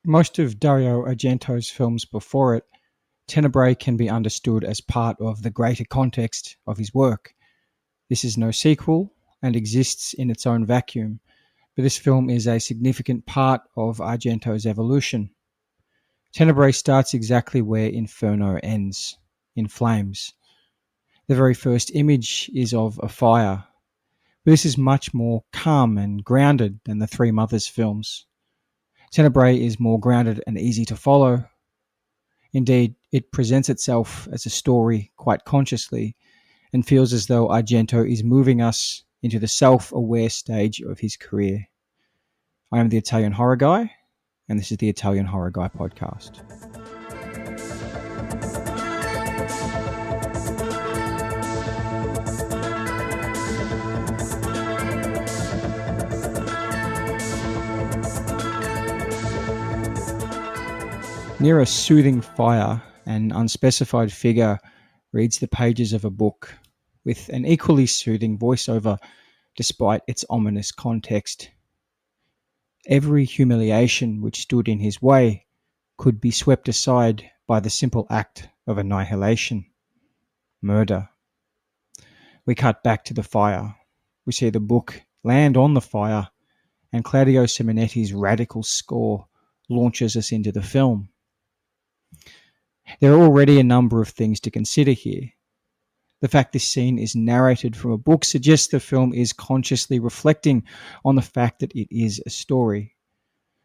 Most of Dario Argento's films before it, Tenebrae can be understood as part of the greater context of his work. This is no sequel and exists in its own vacuum, but this film is a significant part of Argento's evolution. Tenebrae starts exactly where Inferno ends, in flames. The very first image is of a fire, but this is much more calm and grounded than the Three Mothers films. Tenebrae is more grounded and easy to follow. Indeed, it presents itself as a story quite consciously and feels as though Argento is moving us into the self-aware stage of his career. I am the Italian Horror Guy, and this is the Italian Horror Guy podcast. Near a soothing fire, an unspecified figure reads the pages of a book with an equally soothing voiceover despite its ominous context. Every humiliation which stood in his way could be swept aside by the simple act of annihilation. Murder. We cut back to the fire. We see the book land on the fire, and Claudio Simonetti's radical score launches us into the film. There are already a number of things to consider here. The fact this scene is narrated from a book suggests the film is consciously reflecting on the fact that it is a story.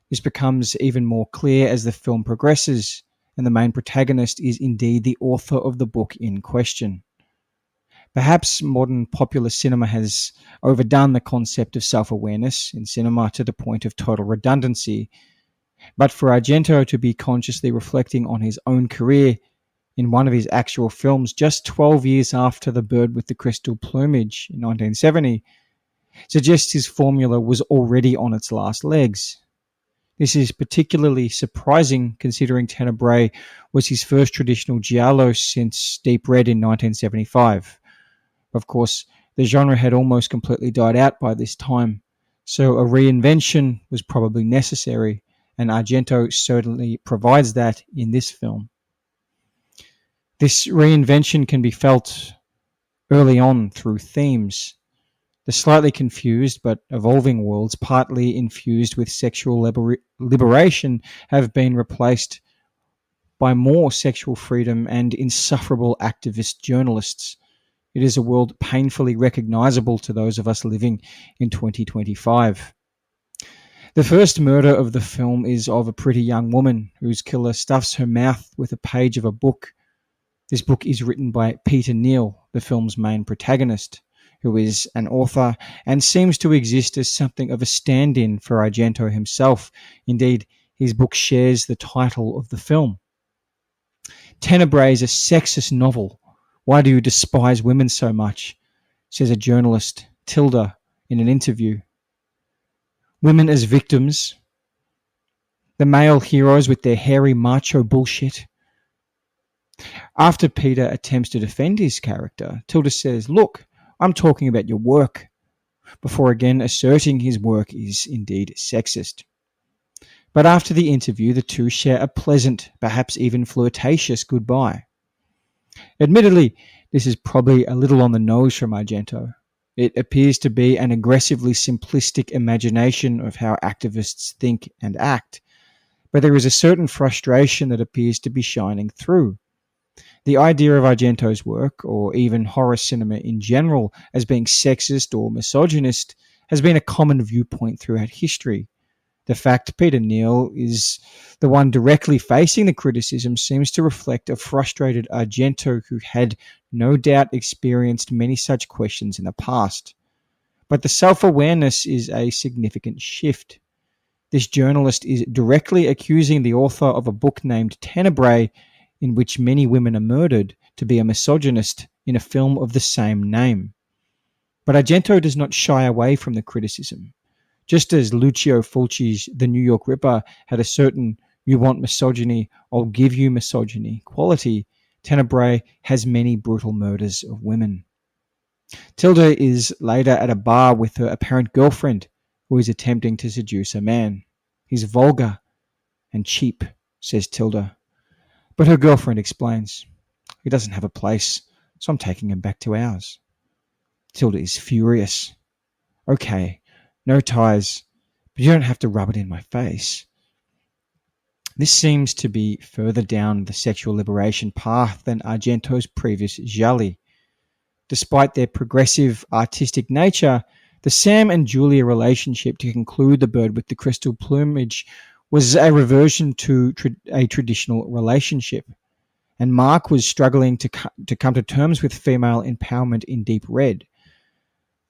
This becomes even more clear as the film progresses, and the main protagonist is indeed the author of the book in question. Perhaps modern popular cinema has overdone the concept of self-awareness in cinema to the point of total redundancy, but for Argento to be consciously reflecting on his own career in one of his actual films just 12 years after The Bird with the Crystal Plumage in 1970 suggests his formula was already on its last legs. This is particularly surprising considering Tenebrae was his first traditional Giallo since Deep Red in 1975. Of course, the genre had almost completely died out by this time, so a reinvention was probably necessary, and Argento certainly provides that in this film. This reinvention can be felt early on through themes. The slightly confused but evolving worlds, partly infused with sexual liberation, have been replaced by more sexual freedom and insufferable activist journalists. It is a world painfully recognizable to those of us living in 2025. The first murder of the film is of a pretty young woman whose killer stuffs her mouth with a page of a book. This book is written by Peter Neal, the film's main protagonist, who is an author and seems to exist as something of a stand-in for Argento himself. Indeed, his book shares the title of the film. Tenebrae is a sexist novel. Why do you despise women so much? Says a journalist, Tilda, in an interview. Women as victims. The male heroes with their hairy macho bullshit. After Peter attempts to defend his character, Tilda says, "Look, I'm talking about your work," before again asserting his work is indeed sexist. But after the interview, the two share a pleasant, perhaps even flirtatious goodbye. Admittedly, this is probably a little on the nose from Argento. It appears to be an aggressively simplistic imagination of how activists think and act, but there is a certain frustration that appears to be shining through. The idea of Argento's work, or even horror cinema in general, as being sexist or misogynist, has been a common viewpoint throughout history. The fact Peter Neal is the one directly facing the criticism seems to reflect a frustrated Argento who had no doubt experienced many such questions in the past. But the self-awareness is a significant shift. This journalist is directly accusing the author of a book named Tenebrae, in which many women are murdered, to be a misogynist in a film of the same name. But Argento does not shy away from the criticism. Just as Lucio Fulci's The New York Ripper had a certain "you want misogyny, I'll give you misogyny" quality, Tenebrae has many brutal murders of women. Tilda is later at a bar with her apparent girlfriend, who is attempting to seduce a man. He's vulgar, and cheap, says Tilda. But her girlfriend explains, he doesn't have a place, so I'm taking him back to ours. Tilda is furious. Okay, no ties, but you don't have to rub it in my face. This seems to be further down the sexual liberation path than Argento's previous Gialli. Despite their progressive artistic nature, the Sam and Julia relationship to conclude The Bird with the Crystal Plumage was a reversion to a traditional relationship. And Mark was struggling to come to terms with female empowerment in Deep Red.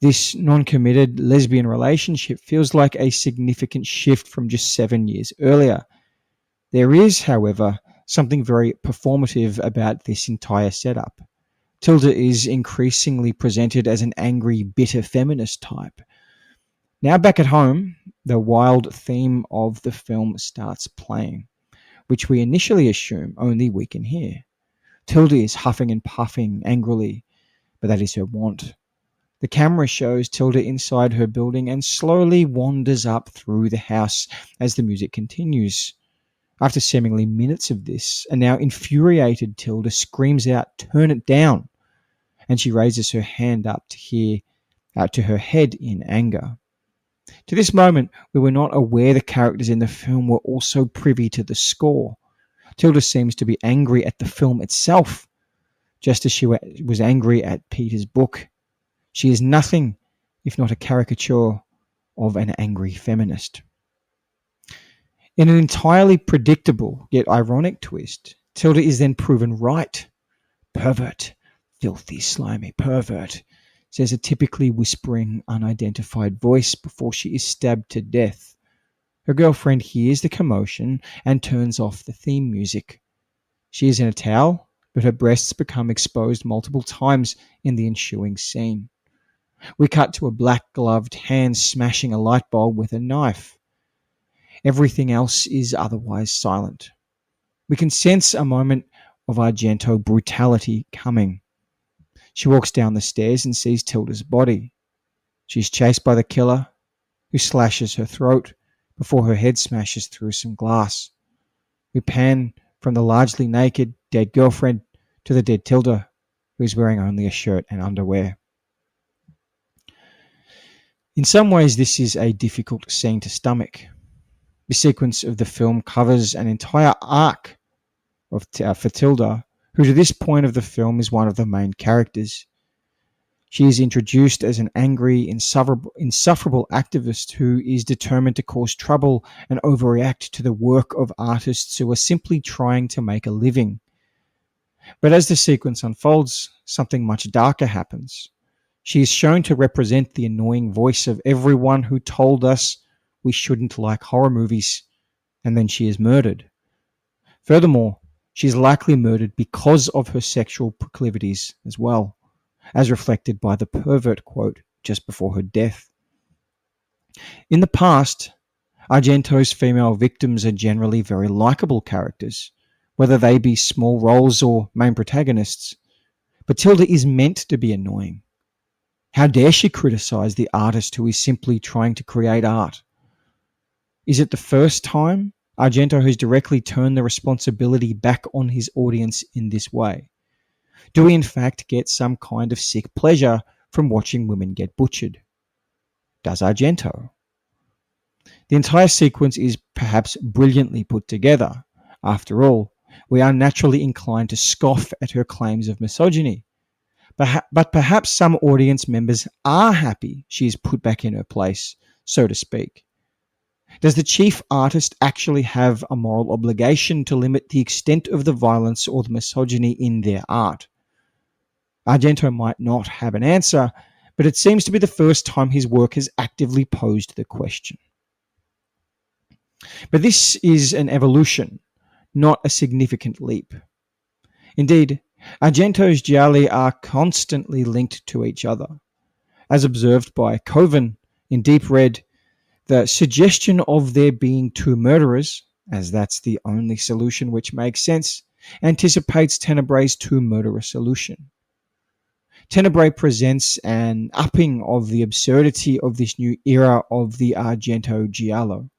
This non-committed lesbian relationship feels like a significant shift from just 7 years earlier. There is, however, something very performative about this entire setup. Tilda is increasingly presented as an angry, bitter feminist type. Now back at home, the wild theme of the film starts playing, which we initially assume only we can hear. Tilda is huffing and puffing angrily, but that is her wont. The camera shows Tilda inside her building and slowly wanders up through the house as the music continues. After seemingly minutes of this, a now infuriated Tilda screams out, "Turn it down!" And she raises her hand up to her head in anger. To this moment, we were not aware the characters in the film were also privy to the score. Tilda seems to be angry at the film itself, just as she was angry at Peter's book. She is nothing if not a caricature of an angry feminist. In an entirely predictable yet ironic twist, Tilda is then proven right. "Pervert, filthy, slimy pervert," says a typically whispering, unidentified voice before she is stabbed to death. Her girlfriend hears the commotion and turns off the theme music. She is in a towel, but her breasts become exposed multiple times in the ensuing scene. We cut to a black-gloved hand smashing a light bulb with a knife. Everything else is otherwise silent. We can sense a moment of Argento brutality coming. She walks down the stairs and sees Tilda's body. She's chased by the killer, who slashes her throat before her head smashes through some glass. We pan from the largely naked, dead girlfriend to the dead Tilda, who is wearing only a shirt and underwear. In some ways, this is a difficult scene to stomach. The sequence of the film covers an entire arc for Tilda, who to this point of the film is one of the main characters. She is introduced as an angry, insufferable activist who is determined to cause trouble and overreact to the work of artists who are simply trying to make a living. But as the sequence unfolds, something much darker happens. She is shown to represent the annoying voice of everyone who told us we shouldn't like horror movies, and then she is murdered. Furthermore, she is likely murdered because of her sexual proclivities as well, as reflected by the pervert quote just before her death. In the past, Argento's female victims are generally very likable characters, whether they be small roles or main protagonists. But Tilda is meant to be annoying. How dare she criticize the artist who is simply trying to create art? Is it the first time Argento has directly turned the responsibility back on his audience in this way? Do we in fact get some kind of sick pleasure from watching women get butchered? Does Argento? The entire sequence is perhaps brilliantly put together. After all, we are naturally inclined to scoff at her claims of misogyny. But perhaps some audience members are happy she is put back in her place, so to speak. Does the chief artist actually have a moral obligation to limit the extent of the violence or the misogyny in their art? Argento might not have an answer, but it seems to be the first time his work has actively posed the question. But this is an evolution, not a significant leap. Indeed, Argento's gialli are constantly linked to each other. As observed by Coven in Deep Red, the suggestion of there being two murderers, as that's the only solution which makes sense, anticipates Tenebrae's two-murderer solution. Tenebrae presents an upping of the absurdity of this new era of the Argento giallo.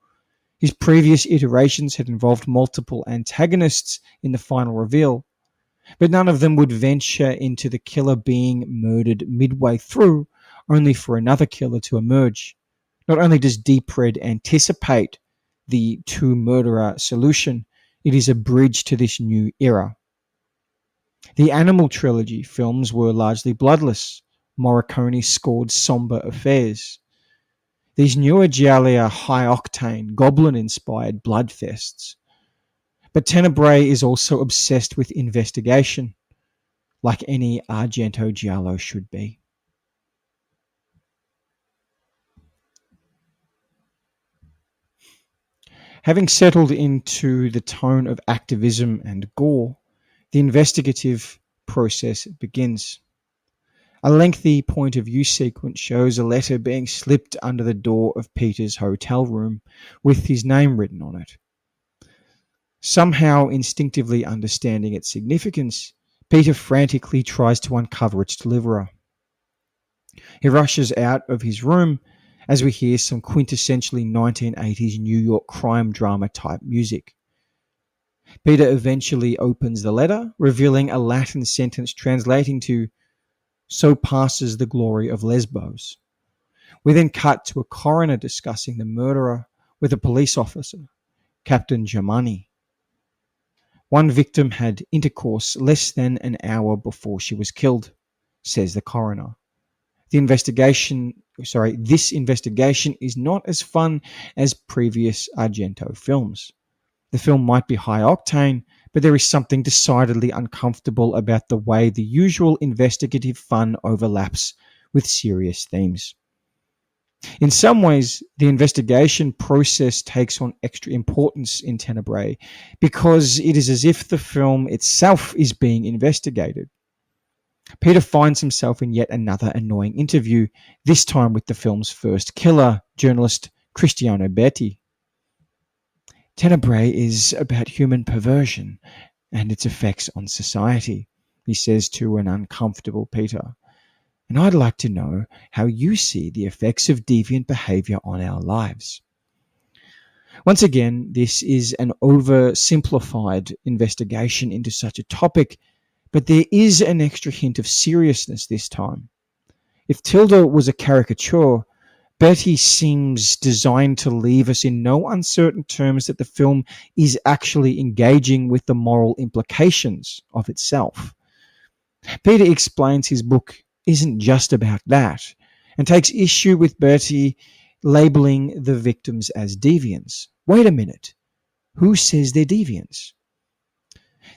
His previous iterations had involved multiple antagonists in the final reveal, but none of them would venture into the killer being murdered midway through, only for another killer to emerge. Not only does Deep Red anticipate the two-murderer solution, it is a bridge to this new era. The Animal Trilogy films were largely bloodless. Morricone scored somber affairs. These newer Gialli are high-octane, goblin-inspired bloodfests. But Tenebrae is also obsessed with investigation, like any Argento Giallo should be. Having settled into the tone of activism and gore, the investigative process begins. A lengthy point of view sequence shows a letter being slipped under the door of Peter's hotel room with his name written on it. Somehow instinctively understanding its significance, Peter frantically tries to uncover its deliverer. He rushes out of his room as we hear some quintessentially 1980s New York crime drama type music. Peter eventually opens the letter, revealing a Latin sentence translating to, "So passes the glory of Lesbos." We then cut to a coroner discussing the murderer with a police officer, Captain Germani. One victim had intercourse less than an hour before she was killed, says the coroner. This investigation is not as fun as previous Argento films. The film might be high octane, but there is something decidedly uncomfortable about the way the usual investigative fun overlaps with serious themes. In some ways, the investigation process takes on extra importance in Tenebrae because it is as if the film itself is being investigated. Peter finds himself in yet another annoying interview, this time with the film's first killer, journalist Cristiano Berti. Tenebrae is about human perversion and its effects on society, he says to an uncomfortable Peter. And I'd like to know how you see the effects of deviant behavior on our lives. Once again, this is an oversimplified investigation into such a topic, but there is an extra hint of seriousness this time. If Tilda was a caricature, Bertie seems designed to leave us in no uncertain terms that the film is actually engaging with the moral implications of itself. Peter explains his book isn't just about that, and takes issue with Bertie labeling the victims as deviants. Wait a minute. Who says they're deviants?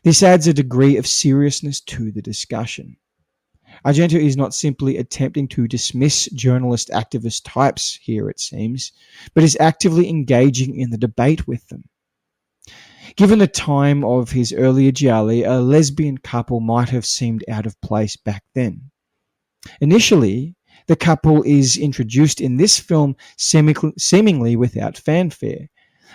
This adds a degree of seriousness to the discussion. Argento is not simply attempting to dismiss journalist activist types here, it seems, but is actively engaging in the debate with them. Given the time of his earlier Gialli, a lesbian couple might have seemed out of place back then. Initially, the couple is introduced in this film seemingly without fanfare,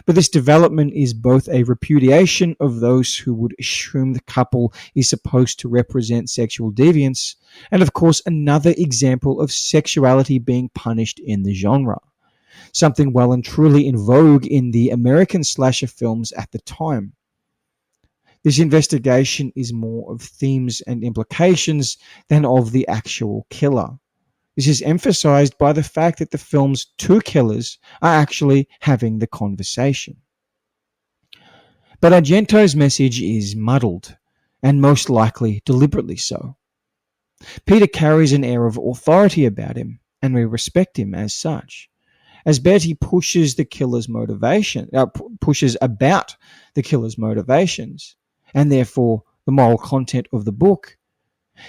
but this development is both a repudiation of those who would assume the couple is supposed to represent sexual deviance, and of course another example of sexuality being punished in the genre, something well and truly in vogue in the American slasher films at the time. This investigation is more of themes and implications than of the actual killer. This is emphasized by the fact that the film's two killers are actually having the conversation. But Argento's message is muddled, and most likely deliberately so. Peter carries an air of authority about him, and we respect him as such. As Bertie pushes about the killer's motivations, and therefore the moral content of the book,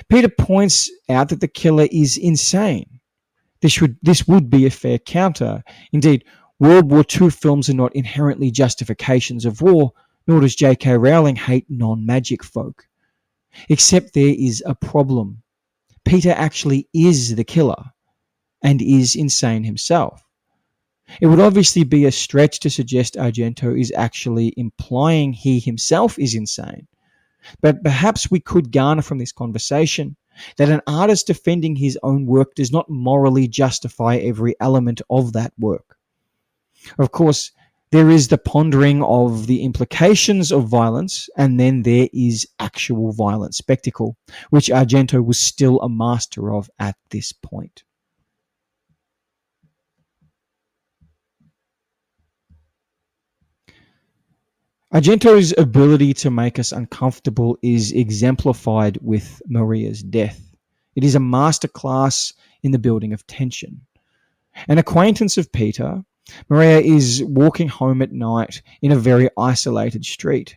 Peter points out that the killer is insane. This would be a fair counter. Indeed, World War II films are not inherently justifications of war, nor does J.K. Rowling hate non-magic folk. Except there is a problem. Peter actually is the killer, and is insane himself. It would obviously be a stretch to suggest Argento is actually implying he himself is insane. But perhaps we could garner from this conversation that an artist defending his own work does not morally justify every element of that work. Of course, There is the pondering of the implications of violence, and then there is actual violent spectacle, which Argento was still a master of at this point. Argento's ability to make us uncomfortable is exemplified with Maria's death. It is a masterclass in the building of tension. An acquaintance of Peter, Maria is walking home at night in a very isolated street.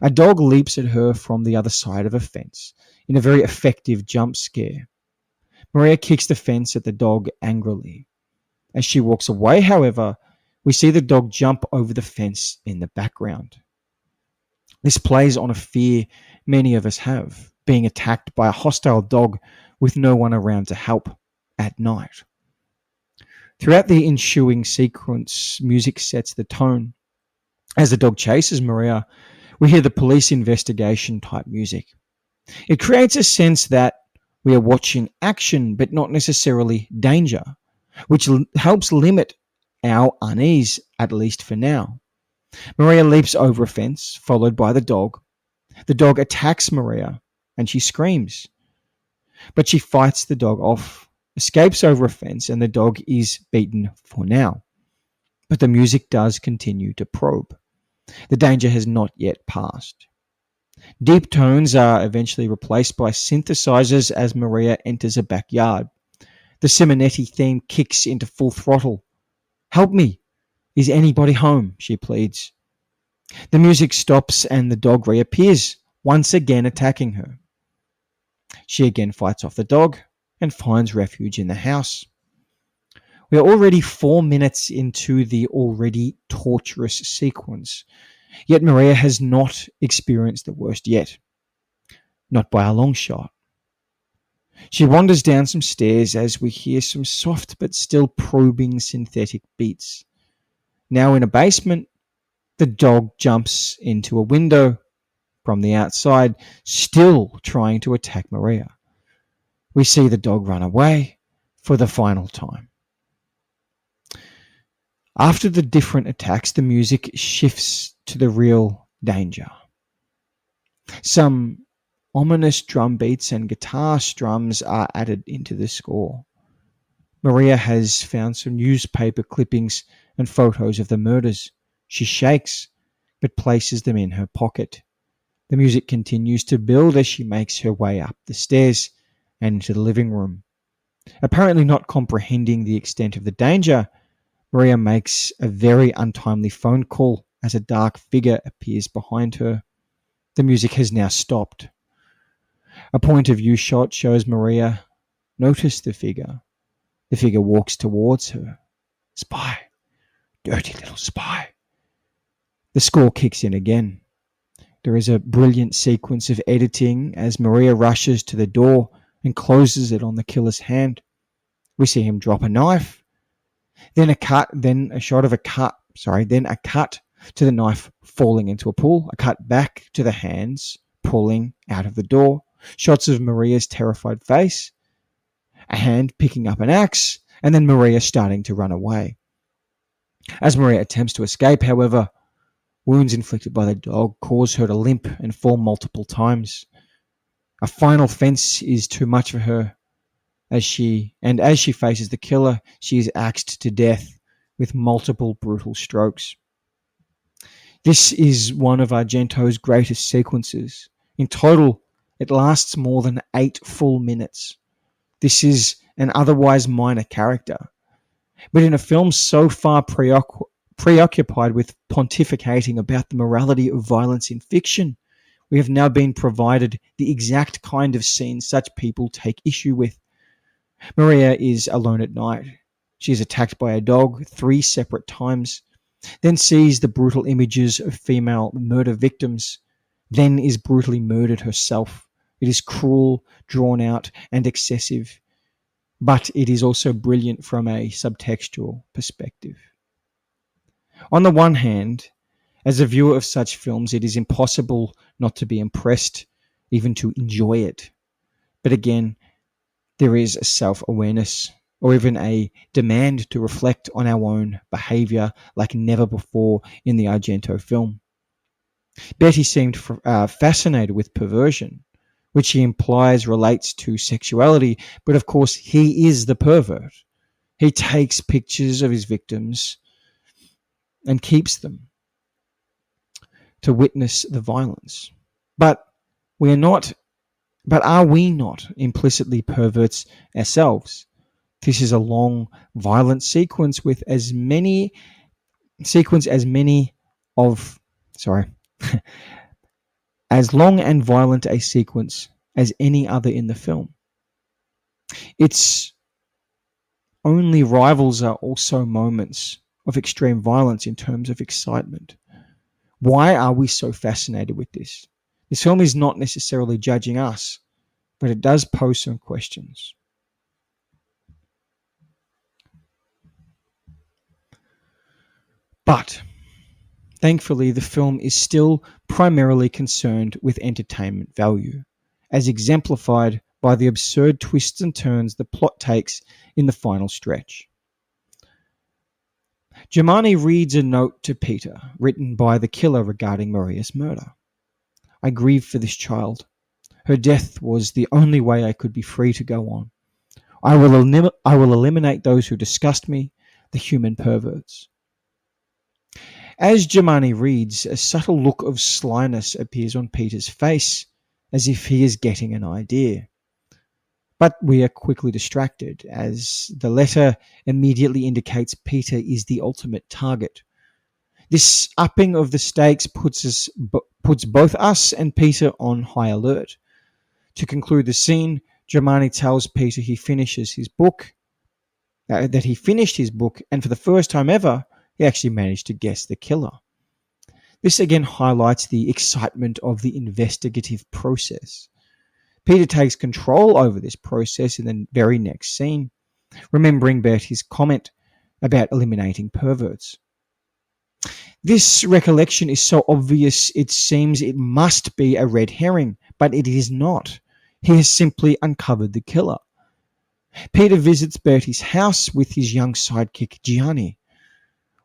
A dog leaps at her from the other side of a fence in a very effective jump scare. Maria kicks the fence at the dog angrily. As she walks away, however, we see the dog jump over the fence in the background. This plays on a fear many of us have, being attacked by a hostile dog with no one around to help at night. Throughout the ensuing sequence, music sets the tone. As the dog chases Maria, we hear the police investigation type music. It creates a sense that we are watching action but not necessarily danger, which helps limit our unease, at least for now. Maria leaps over a fence, followed by the dog. The dog attacks Maria, and she screams. But she fights the dog off, escapes over a fence, and the dog is beaten for now. But the music does continue to probe. The danger has not yet passed. Deep tones are eventually replaced by synthesizers as Maria enters a backyard. The Simonetti theme kicks into full throttle. "Help me! Is anybody home?" she pleads. The music stops and the dog reappears, once again attacking her. She again fights off the dog and finds refuge in the house. We are already 4 minutes into the already torturous sequence, yet Maria has not experienced the worst yet. Not by a long shot. She wanders down some stairs as we hear some soft but still probing synthetic beats. Now in a basement, the dog jumps into a window from the outside, still trying to attack Maria. We see the dog run away for the final time. After the different attacks, the music shifts to the real danger. Some ominous drum beats and guitar strums are added into the score. Maria has found some newspaper clippings and photos of the murders. She shakes, but places them in her pocket. The music continues to build as she makes her way up the stairs and into the living room. Apparently not comprehending the extent of the danger, Maria makes a very untimely phone call as a dark figure appears behind her. The music has now stopped. A point of view shot shows Maria notice the figure. The figure walks towards her. Spy. Dirty little spy. The score kicks in again. There is a brilliant sequence of editing as Maria rushes to the door and closes it on the killer's hand. We see him drop a knife. Then a cut to the knife falling into a pool. A cut back to the hands pulling out of the door. Shots of Maria's terrified face. A hand picking up an axe, and then Maria starting to run away. As Maria attempts to escape, however, wounds inflicted by the dog cause her to limp and fall multiple times. A final fence is too much for her. As she faces the killer, she is axed to death with multiple brutal strokes. This is one of Argento's greatest sequences. In total, it lasts more than 8 full minutes. This is an otherwise minor character. But in a film so far preoccupied with pontificating about the morality of violence in fiction, we have now been provided the exact kind of scene such people take issue with. Maria is alone at night. She is attacked by a dog 3 separate times, then sees the brutal images of female murder victims, then is brutally murdered herself. It is cruel, drawn out, and excessive, but it is also brilliant from a subtextual perspective. On the one hand, as a viewer of such films, it is impossible not to be impressed, even to enjoy it. But again, there is a self-awareness or even a demand to reflect on our own behaviour like never before in the Argento film. Betty seemed fascinated with perversion, which he implies relates to sexuality, but of course he is the pervert. He takes pictures of his victims and keeps them to witness the violence. But we are not but are we not implicitly perverts ourselves? This is a long, violent sequence with as many of sorry, as long and violent a sequence as any other in the film. Its only rivals are also moments of extreme violence in terms of excitement. Why are we so fascinated with this? This film is not necessarily judging us, but it does pose some questions. But thankfully, the film is still primarily concerned with entertainment value, as exemplified by the absurd twists and turns the plot takes in the final stretch. Germani reads a note to Peter, written by the killer regarding Maria's murder. I grieve for this child. Her death was the only way I could be free to go on. I will eliminate those who disgust me, the human perverts. As Germani reads, a subtle look of slyness appears on Peter's face, as if he is getting an idea. But we are quickly distracted, as the letter immediately indicates Peter is the ultimate target. This upping of the stakes puts both us and Peter on high alert. To conclude the scene, Germani tells Peter that he finished his book, and for the first time ever, he actually managed to guess the killer. This again highlights the excitement of the investigative process. Peter takes control over this process in the very next scene, remembering Bertie's comment about eliminating perverts. This recollection is so obvious it seems it must be a red herring, but it is not. He has simply uncovered the killer. Peter visits Bertie's house with his young sidekick Gianni.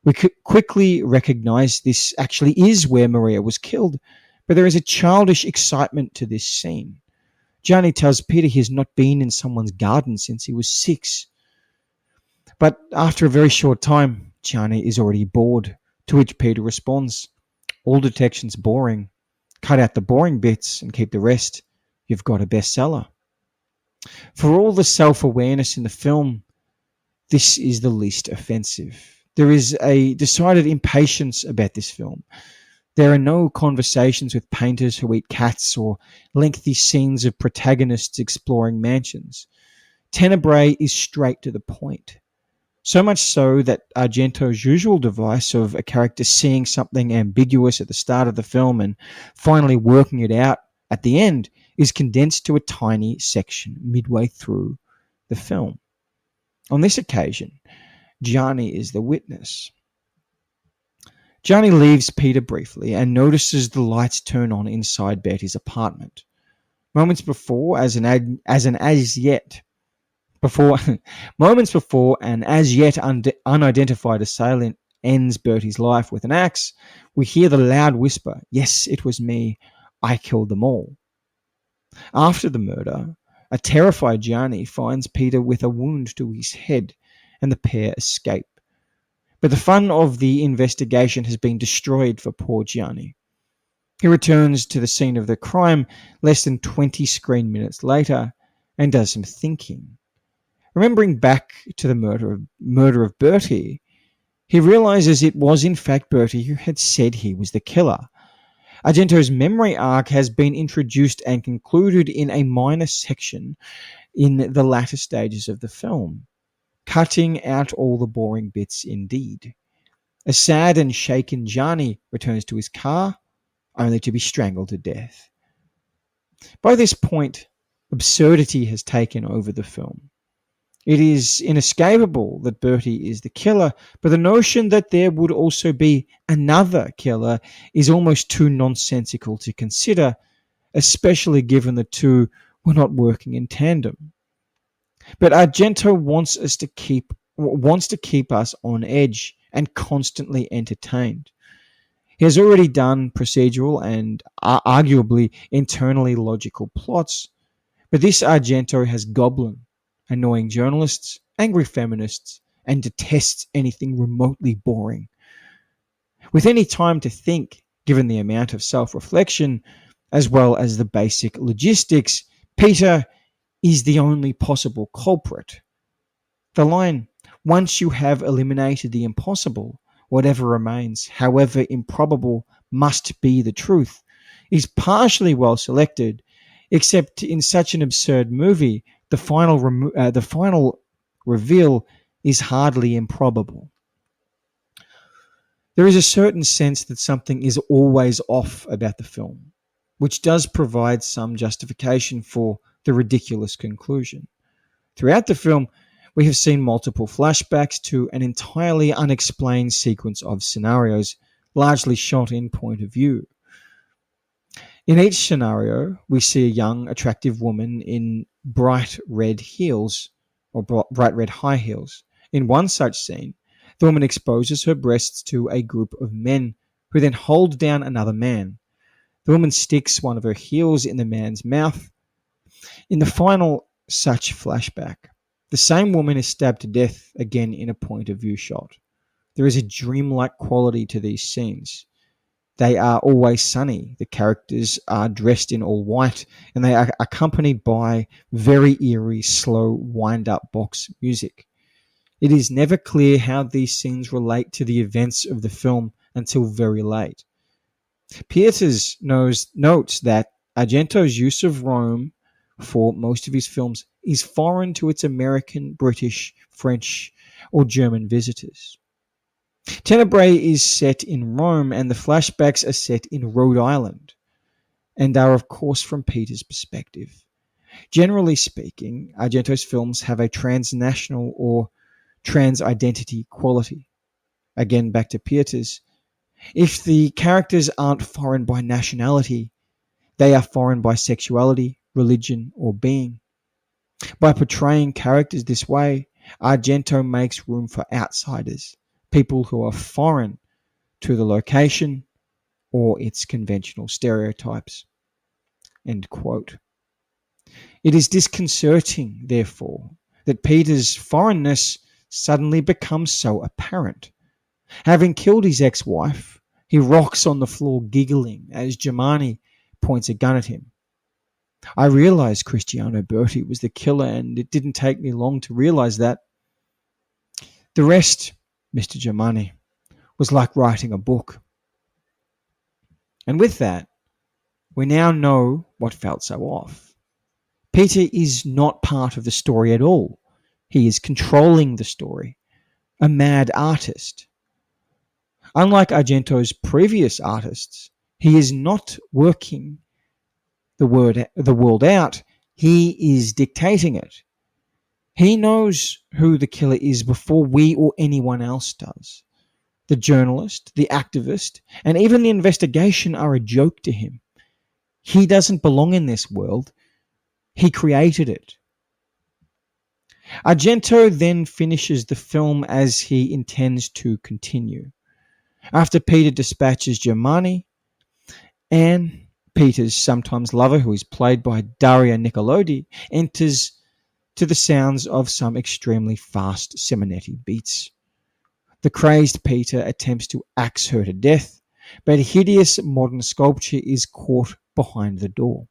We quickly recognize this actually is where Maria was killed, but there is a childish excitement to this scene. Gianni tells Peter he has not been in someone's garden since he was 6. But after a very short time, Gianni is already bored, to which Peter responds, all detection's boring. Cut out the boring bits and keep the rest. You've got a bestseller. For all the self-awareness in the film, this is the least offensive. There is a decided impatience about this film. There are no conversations with painters who eat cats or lengthy scenes of protagonists exploring mansions. Tenebrae is straight to the point. So much so that Argento's usual device of a character seeing something ambiguous at the start of the film and finally working it out at the end is condensed to a tiny section midway through the film. On this occasion, Gianni is the witness. Gianni leaves Peter briefly and notices the lights turn on inside Betty's apartment. Moments before, moments before an as yet unidentified assailant ends Bertie's life with an axe, we hear the loud whisper, "Yes, it was me. I killed them all." After the murder, a terrified Gianni finds Peter with a wound to his head, and the pair escape. But the fun of the investigation has been destroyed for poor Gianni. He returns to the scene of the crime less than 20 screen minutes later and does some thinking. Remembering back to the murder of Bertie, he realizes it was in fact Bertie who had said he was the killer. Argento's memory arc has been introduced and concluded in a minor section in the latter stages of the film, cutting out all the boring bits indeed. A sad and shaken Gianni returns to his car, only to be strangled to death. By this point, absurdity has taken over the film. It is inescapable that Bertie is the killer, but the notion that there would also be another killer is almost too nonsensical to consider, especially given the two were not working in tandem. But Argento wants to keep us on edge and constantly entertained. He has already done procedural and arguably internally logical plots, but this Argento has goblin, annoying journalists, angry feminists, and detests anything remotely boring. With any time to think, given the amount of self reflection, as well as the basic logistics, Peter is the only possible culprit. The line, once you have eliminated the impossible, whatever remains, however improbable, must be the truth, is partially well selected, except in such an absurd movie, the final reveal is hardly improbable. There is a certain sense that something is always off about the film, which does provide some justification for the ridiculous conclusion. Throughout the film, we have seen multiple flashbacks to an entirely unexplained sequence of scenarios, largely shot in point of view. In each scenario, we see a young, attractive woman in bright red heels, or bright red high heels. In one such scene, the woman exposes her breasts to a group of men who then hold down another man. The woman sticks one of her heels in the man's mouth. In the final such flashback, the same woman is stabbed to death again in a point of view shot. There is a dreamlike quality to these scenes. They are always sunny. The characters are dressed in all white, and they are accompanied by very eerie, slow, wind-up box music. It is never clear how these scenes relate to the events of the film until very late. Peters notes that Argento's use of Rome for most of his films is foreign to its American, British, French, or German visitors. Tenebrae is set in Rome, and the flashbacks are set in Rhode Island, and are, of course, from Peter's perspective. Generally speaking, Argento's films have a transnational or trans-identity quality. Again, back to Peters. If the characters aren't foreign by nationality, they are foreign by sexuality, religion, or being. By portraying characters this way, Argento makes room for outsiders, people who are foreign to the location or its conventional stereotypes. End quote. It is disconcerting, therefore, that Peter's foreignness suddenly becomes so apparent. Having killed his ex-wife, he rocks on the floor giggling as Giamatti points a gun at him. I realized Cristiano Berti was the killer, and it didn't take me long to realize that. The rest, Mr. Giamatti, was like writing a book. And with that, we now know what felt so off. Peter is not part of the story at all. He is controlling the story, a mad artist. Unlike Argento's previous artists, he is not working the world out, he is dictating it. He knows who the killer is before we or anyone else does. The journalist, the activist, and even the investigation are a joke to him. He doesn't belong in this world. He created it. Argento then finishes the film as he intends to continue. After Peter dispatches Giamatti, Anne, Peter's sometimes lover, who is played by Dario Argento, enters to the sounds of some extremely fast Simonetti beats. The crazed Peter attempts to axe her to death, but a hideous modern sculpture is caught behind the door.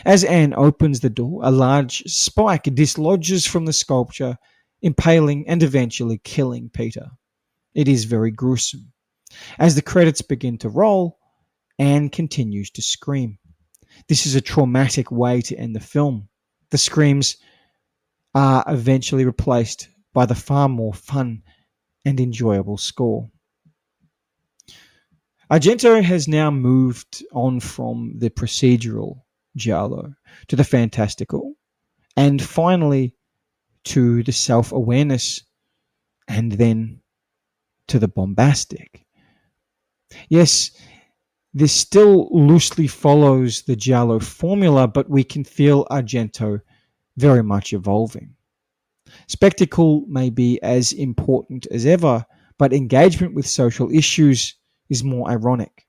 As Anne opens the door, a large spike dislodges from the sculpture, impaling and eventually killing Peter. It is very gruesome. As the credits begin to roll, Anne continues to scream. This is a traumatic way to end the film. The screams are eventually replaced by the far more fun and enjoyable score. Argento has now moved on from the procedural Giallo to the fantastical, and finally to the self-awareness, and then to the bombastic. Yes, this still loosely follows the Giallo formula, but we can feel Argento very much evolving. Spectacle may be as important as ever, but engagement with social issues is more ironic.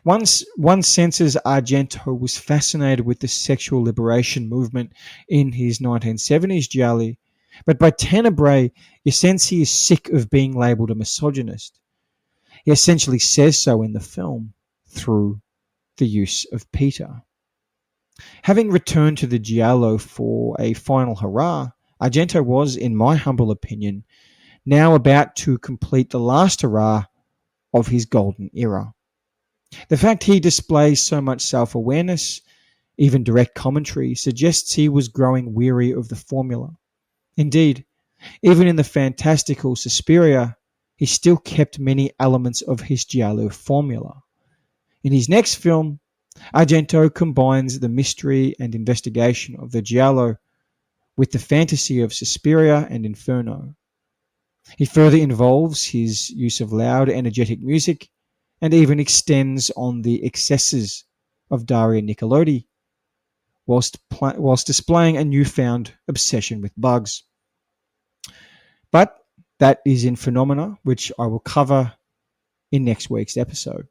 One senses Argento was fascinated with the sexual liberation movement in his 1970s Gialli, but by Tenebrae, you sense he is sick of being labelled a misogynist. He essentially says so in the film through the use of Peter. Having returned to the Giallo for a final hurrah, Argento was, in my humble opinion, now about to complete the last hurrah of his golden era. The fact he displays so much self-awareness, even direct commentary, suggests he was growing weary of the formula. Indeed, even in the fantastical Suspiria, he still kept many elements of his Giallo formula. In his next film, Argento combines the mystery and investigation of the Giallo with the fantasy of Suspiria and Inferno. He further involves his use of loud, energetic music and even extends on the excesses of Dario Argento whilst displaying a newfound obsession with bugs. But that is in phenomena, which I will cover in next week's episode.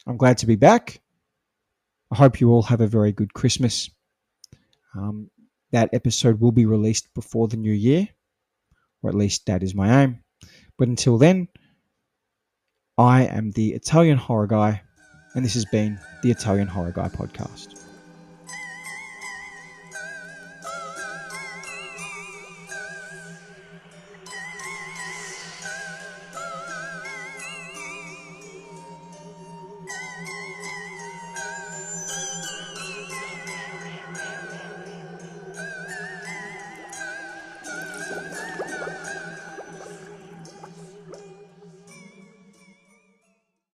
I'm glad to be back. I hope you all have a very good Christmas. That episode will be released before the new year, or at least that is my aim. But until then, I am the Italian Horror Guy, and this has been the Italian Horror Guy podcast.